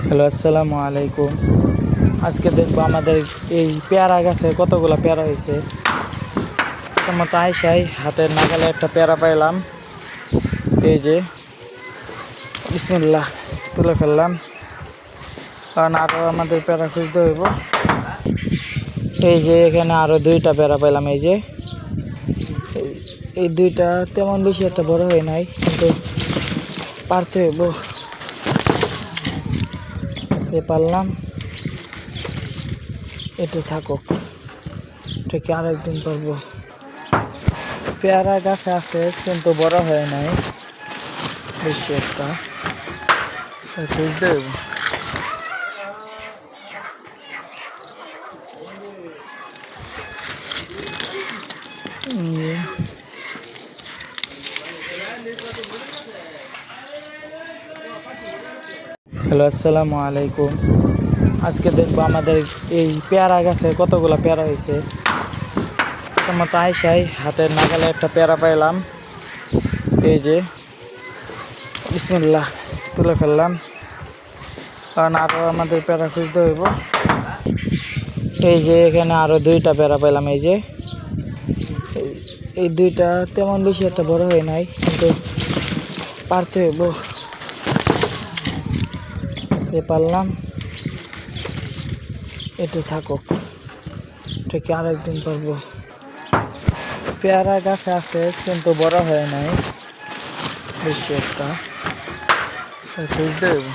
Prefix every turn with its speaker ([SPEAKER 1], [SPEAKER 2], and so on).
[SPEAKER 1] Hello, আসসালামু আলাইকুম। আজকে দেখবো আমাদের এই পেয়ারা গাছে কতগুলো পেয়ারা হয়েছে। মতো আইসাই হাতের নাগালে একটা পেয়ারা পাইলাম। এই যে বিসমিল্লাহ তুলে ফেললাম, কারণ আরও আমাদের পেয়ারা খুঁজতে হইব। এই যে এখানে আরও দুইটা পেয়ারা পাইলাম। এই যে এই দুইটা তেমন বেশি একটা বড় হয় নাই, কিন্তু পারতে হইব। পারলাম, এটা থাকুক, এটাকে আরেকদিন পারবো। পেয়ারা গাছ আছে কিন্তু বড় হয় নাই বেশি একটা, খুঁজতে হইব। হ্যালো, আসসালামু আলাইকুম। আজকে দেখবো আমাদের এই পেয়ারা গাছে কতগুলো পেয়ারা হয়েছে। মতো আইসাই হাতের নাগালে একটা পেয়ারা পাইলাম। এই যে বিসমিল্লাহ তুলে ফেললাম, কারণ আরও আমাদের পেয়ারা খুঁজতে হইব। এই যে এখানে আরও দুইটা পেয়ারা পাইলাম। এই যে এই দুইটা তেমন বেশি একটা বড় হয় নাই, কিন্তু পারতে হইব। পারলাম, এটা থাকুক, এটাকে আরেকদিন পারবো। পেয়ারা গাছ আছে কিন্তু বড় হয় নাই বেশি একটা, খুঁজতে হইব।